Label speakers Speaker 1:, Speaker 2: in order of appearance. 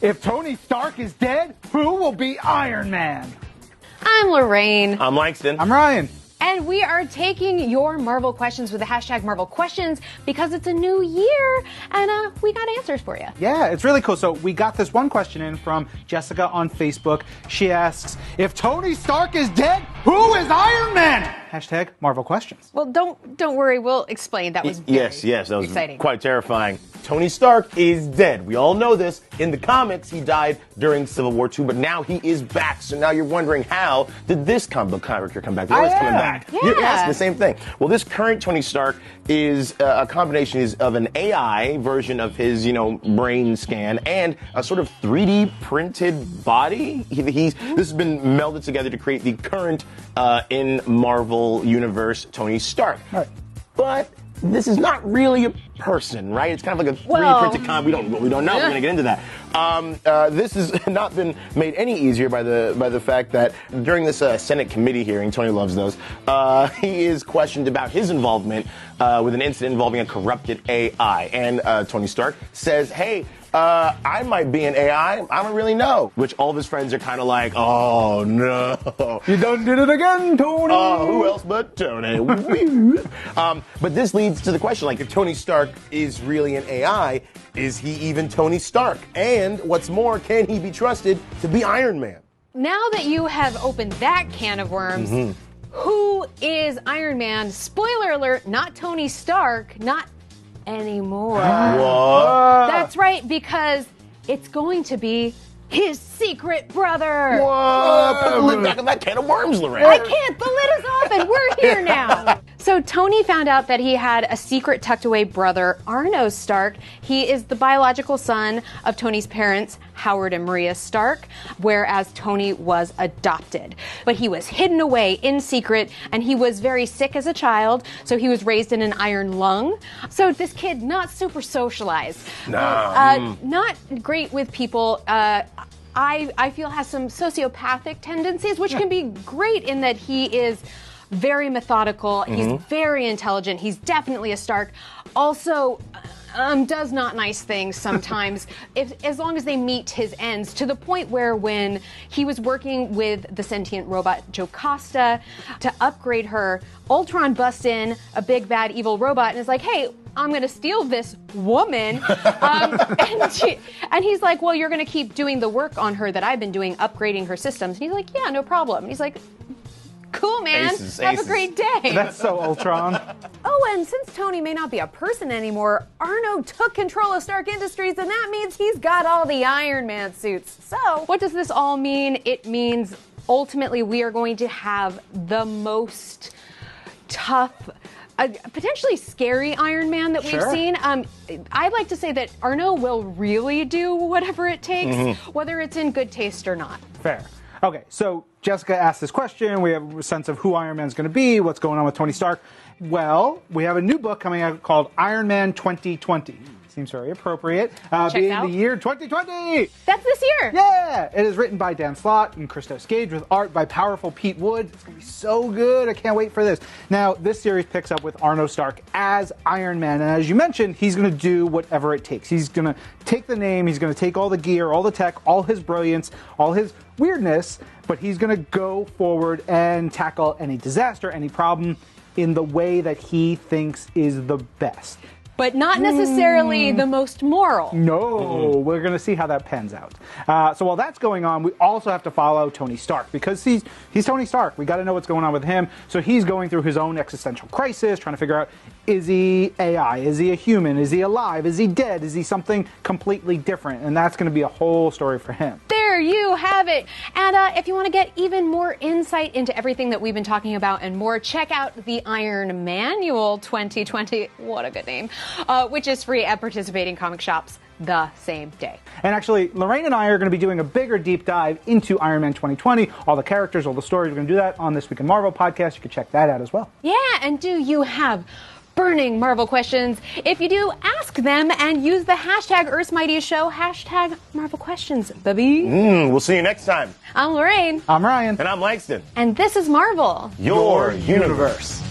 Speaker 1: If Tony Stark is dead, who will be Iron Man?
Speaker 2: I'm Lorraine.
Speaker 3: I'm Langston.
Speaker 1: I'm Ryan.
Speaker 2: And we are taking your Marvel questions with the hashtag Marvel Questions because it's a new year and we got answers for you.
Speaker 1: Yeah, it's really cool. So we got this one question in from Jessica on Facebook. She asks, if Tony Stark is dead, who is Iron Man? Hashtag Marvel Questions.
Speaker 2: Well, don't worry. We'll explain. That was
Speaker 3: yes, that was
Speaker 2: exciting.
Speaker 3: Quite terrifying. Tony Stark is dead. We all know this. In the comics, he died during Civil War II, but now he is back. So now you're wondering, how did this comic book character come back? They're always coming back.
Speaker 2: Yeah.
Speaker 3: You're asking the same thing. Well, this current Tony Stark is a combination of an AI version of his, brain scan and a sort of 3D printed body. This has been melded together to create the current in Marvel Universe Tony Stark.
Speaker 1: Right.
Speaker 3: But this is not really a person, right? It's kind of like a 3D printed comic. We don't know. We're going to get into that. This has not been made any easier by the fact that during this Senate committee hearing, Tony loves those, he is questioned about his involvement with an incident involving a corrupted AI. And Tony Stark says, hey, I might be an AI. I don't really know. Which all of his friends are kind of like, oh, no.
Speaker 1: You done did it again, Tony.
Speaker 3: Who else but Tony? But this leads to the question, like, if Tony Stark is really an AI, is he even Tony Stark? And what's more, can he be trusted to be Iron Man?
Speaker 2: Now that you have opened that can of worms, who is Iron Man? Spoiler alert, not Tony Stark, not anymore.
Speaker 3: What?
Speaker 2: That's right, because it's going to be his secret brother.
Speaker 3: What? Put the lid back on that can of worms, Lorraine.
Speaker 2: I can't. The lid is off and we're here now. So Tony found out that he had a secret tucked away brother, Arno Stark. He is the biological son of Tony's parents, Howard and Maria Stark, whereas Tony was adopted. But he was hidden away in secret, and he was very sick as a child, so he was raised in an iron lung. So this kid, not super socialized. Not great with people. I feel has some sociopathic tendencies, which can be great in that he is very methodical. He's very intelligent. He's definitely a Stark. Also, does not nice things sometimes, as long as they meet his ends, to the point where when he was working with the sentient robot Jocasta to upgrade her, Ultron busts in, a big bad evil robot, and is like, hey, I'm going to steal this woman. And he's like, well, you're going to keep doing the work on her that I've been doing, upgrading her systems. And he's like, yeah, no problem. And he's like, cool, man. Have a great day.
Speaker 1: That's so Ultron.
Speaker 2: Oh, and since Tony may not be a person anymore, Arno took control of Stark Industries, and that means he's got all the Iron Man suits. So, what does this all mean? It means ultimately we are going to have the most tough, potentially scary Iron Man that we've seen. I'd like to say that Arno will really do whatever it takes, whether it's in good taste or not.
Speaker 1: Fair. Okay, so Jessica asked this question. We have a sense of who Iron Man's going to be, what's going on with Tony Stark. Well, we have a new book coming out called Iron Man 2020. Seems very appropriate. Being the year 2020.
Speaker 2: That's this year.
Speaker 1: Yeah. It is written by Dan Slott and Christos Gage with art by powerful Pete Wood. It's going to be so good. I can't wait for this. Now, this series picks up with Arno Stark as Iron Man. And as you mentioned, he's going to do whatever it takes. He's going to take the name. He's going to take all the gear, all the tech, all his brilliance, all his weirdness. But he's going to go forward and tackle any disaster, any problem in the way that he thinks is the best.
Speaker 2: But not necessarily the most moral.
Speaker 1: No, we're going to see how that pans out. So while that's going on, we also have to follow Tony Stark because he's Tony Stark. We got to know what's going on with him. So he's going through his own existential crisis, trying to figure out, is he AI? Is he a human? Is he alive? Is he dead? Is he something completely different? And that's going to be a whole story for him.
Speaker 2: There you have it. And if you want to get even more insight into everything that we've been talking about and more, check out the Iron Manual 2020. What a good name. Which is free at participating comic shops the same day.
Speaker 1: And actually, Lorraine and I are going to be doing a bigger deep dive into Iron Man 2020, all the characters, all the stories. We're going to do that on This Week in Marvel podcast. You can check that out as well.
Speaker 2: Yeah, and do you have burning Marvel questions? If you do, ask them and use the hashtag Earth's Mightiest Show, hashtag Marvel Questions, baby.
Speaker 3: We'll see you next time.
Speaker 2: I'm Lorraine.
Speaker 1: I'm Ryan.
Speaker 3: And I'm Langston.
Speaker 2: And this is Marvel,
Speaker 3: Your universe.